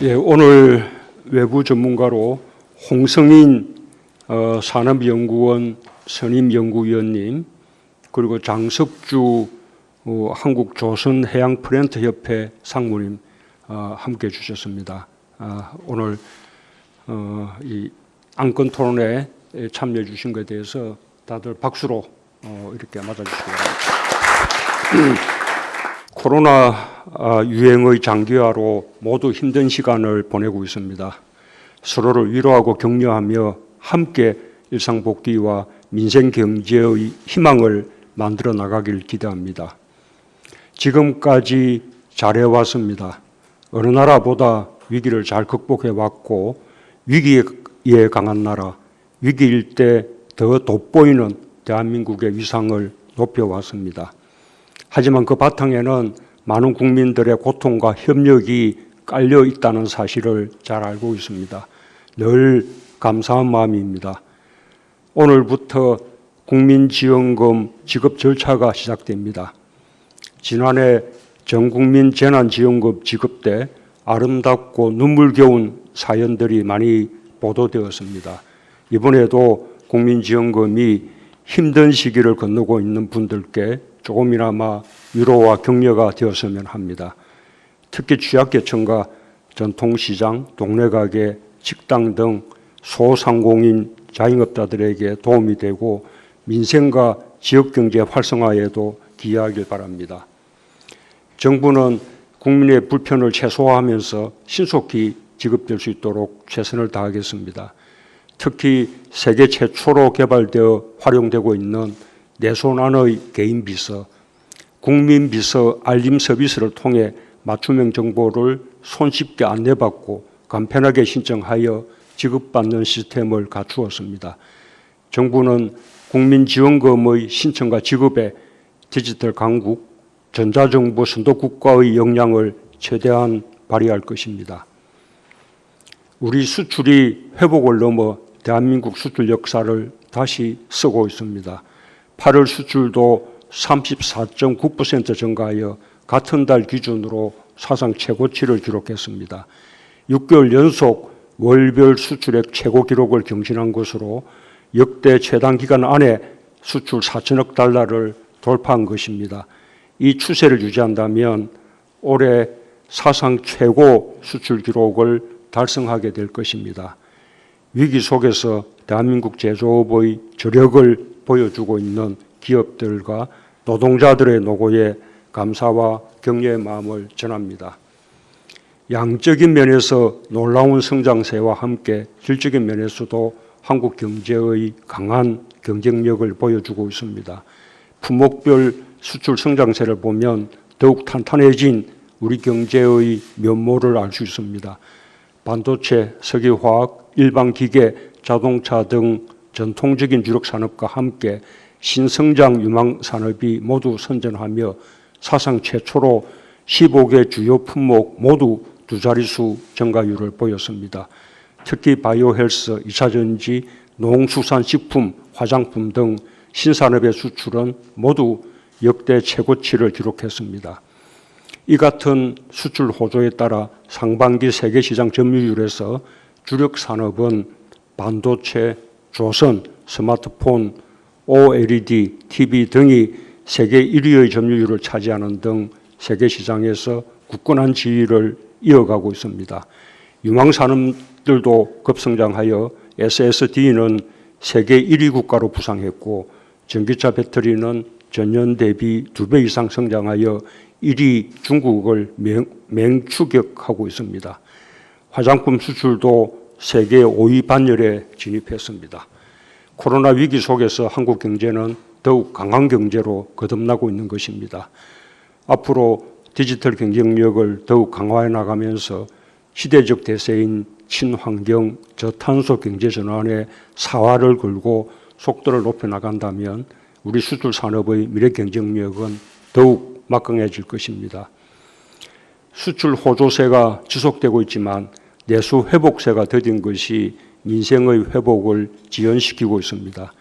예, 오늘 외부 전문가로 홍성인 산업연구원 선임연구위원님, 그리고 장석주 한국조선해양플랜트협회 상무님 함께 주셨습니다. 오늘 이 안건 토론에 참여해 주신 것에 대해서 다들 박수로 이렇게 맞아주시기 바랍니다. 코로나 유행의 장기화로 모두 힘든 시간을 보내고 있습니다. 서로를 위로하고 격려하며 함께 일상복귀와 민생 경제의 희망을 만들어 나가길 기대합니다. 지금까지 잘해왔습니다. 어느 나라보다 위기를 잘 극복해 왔고, 위기에 강한 나라, 위기일 때 더 돋보이는 대한민국의 위상을 높여왔습니다. 하지만 그 바탕에는 많은 국민들의 고통과 협력이 깔려 있다는 사실을 잘 알고 있습니다. 늘 감사한 마음입니다. 오늘부터 국민지원금 지급 절차가 시작됩니다. 지난해 전국민 재난지원금 지급 때 아름답고 눈물겨운 사연들이 많이 보도되었습니다. 이번에도 국민지원금이 힘든 시기를 건너고 있는 분들께 조금이나마 위로와 격려가 되었으면 합니다. 특히 취약계층과 전통시장, 동네가게, 식당 등 소상공인 자영업자들에게 도움이 되고 민생과 지역경제 활성화에도 기여하길 바랍니다. 정부는 국민의 불편을 최소화하면서 신속히 지급될 수 있도록 최선을 다하겠습니다. 특히 세계 최초로 개발되어 활용되고 있는 내손안의 개인비서, 국민비서 알림 서비스를 통해 맞춤형 정보를 손쉽게 안내받고 간편하게 신청하여 지급받는 시스템을 갖추었습니다. 정부는 국민지원금의 신청과 지급에 디지털 강국, 전자정부 선도국가의 역량을 최대한 발휘할 것입니다. 우리 수출이 회복을 넘어 대한민국 수출 역사를 다시 쓰고 있습니다. 8월 수출도 34.9% 증가하여 같은 달 기준으로 사상 최고치를 기록했습니다. 6개월 연속 월별 수출액 최고 기록을 경신한 것으로 역대 최단 기간 안에 수출 4천억 달러를 돌파한 것입니다. 이 추세를 유지한다면 올해 사상 최고 수출 기록을 달성하게 될 것입니다. 위기 속에서 대한민국 제조업의 저력을 보여주고 있는 기업들과 노동자들의 노고에 감사와 격려의 마음을 전합니다. 양적인 면에서 놀라운 성장세와 함께 질적인 면에서도 한국 경제의 강한 경쟁력을 보여주고 있습니다. 품목별 수출 성장세를 보면 더욱 탄탄해진 우리 경제의 면모를 알 수 있습니다. 반도체, 석유화학, 일반기계, 자동차 등 전통적인 주력 산업과 함께 신성장 유망 산업이 모두 선전하며 사상 최초로 15개 주요 품목 모두 두 자릿수 증가율을 보였습니다. 특히 바이오헬스, 2차전지, 농수산식품, 화장품 등 신산업의 수출은 모두 역대 최고치를 기록했습니다. 이 같은 수출 호조에 따라 상반기 세계시장 점유율에서 주력 산업은 반도체, 조선, 스마트폰, OLED, TV 등이 세계 1위의 점유율을 차지하는 등 세계시장에서 굳건한 지위를 이어가고 있습니다. 유망 산업들도 급성장하여 SSD는 세계 1위 국가로 부상했고 전기차 배터리는 전년 대비 2배 이상 성장하여 1위 중국을 맹추격하고 있습니다. 화장품 수출도 세계 5위 반열에 진입했습니다. 코로나 위기 속에서 한국 경제는 더욱 강한 경제로 거듭나고 있는 것입니다. 앞으로 디지털 경쟁력을 더욱 강화해 나가면서 시대적 대세인 친환경, 저탄소 경제 전환에 사활을 걸고 속도를 높여 나간다면 우리 수출 산업의 미래 경쟁력은 더욱 막강해질 것입니다. 수출 호조세가 지속되고 있지만 내수 회복세가 더딘 것이 민생의 회복을 지연시키고 있습니다.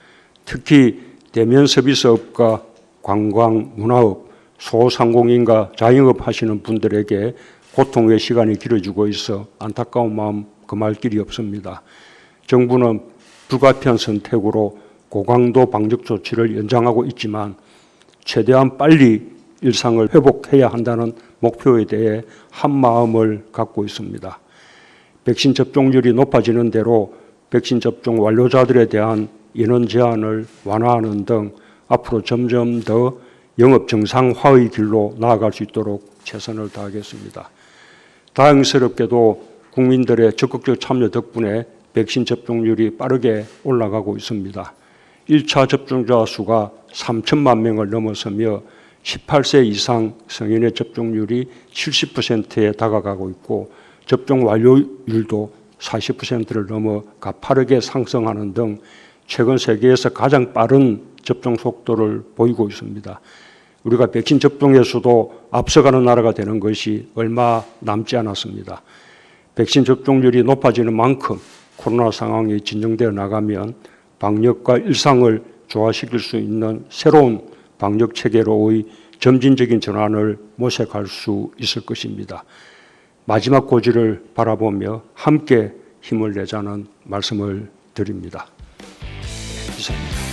특히 대면 서비스업과 관광, 문화업, 소상공인과 자영업 하시는 분들에게 고통의 시간이 길어지고 있어 안타까운 마음 금할 길이 없습니다. 정부는 불가피한 선택으로 고강도 방역 조치를 연장하고 있지만 최대한 빨리 일상을 회복해야 한다는 목표에 대해 한마음을 갖고 있습니다. 백신 접종률이 높아지는 대로 백신 접종 완료자들에 대한 인원 제한을 완화하는 등 앞으로 점점 더 영업 정상화의 길로 나아갈 수 있도록 최선을 다하겠습니다. 다행스럽게도 국민들의 적극적 참여 덕분에 백신 접종률이 빠르게 올라가고 있습니다. 1차 접종자 수가 3천만 명을 넘어서며 18세 이상 성인의 접종률이 70%에 다가가고 있고 접종 완료율도 40%를 넘어 가파르게 상승하는 등 최근 세계에서 가장 빠른 접종 속도를 보이고 있습니다. 우리가 백신 접종에서도 앞서가는 나라가 되는 것이 얼마 남지 않았습니다. 백신 접종률이 높아지는 만큼 코로나 상황이 진정되어 나가면 방역과 일상을 조화시킬 수 있는 새로운 방역 체계로의 점진적인 전환을 모색할 수 있을 것입니다. 마지막 고지를 바라보며 함께 힘을 내자는 말씀을 드립니다. 이상입니다.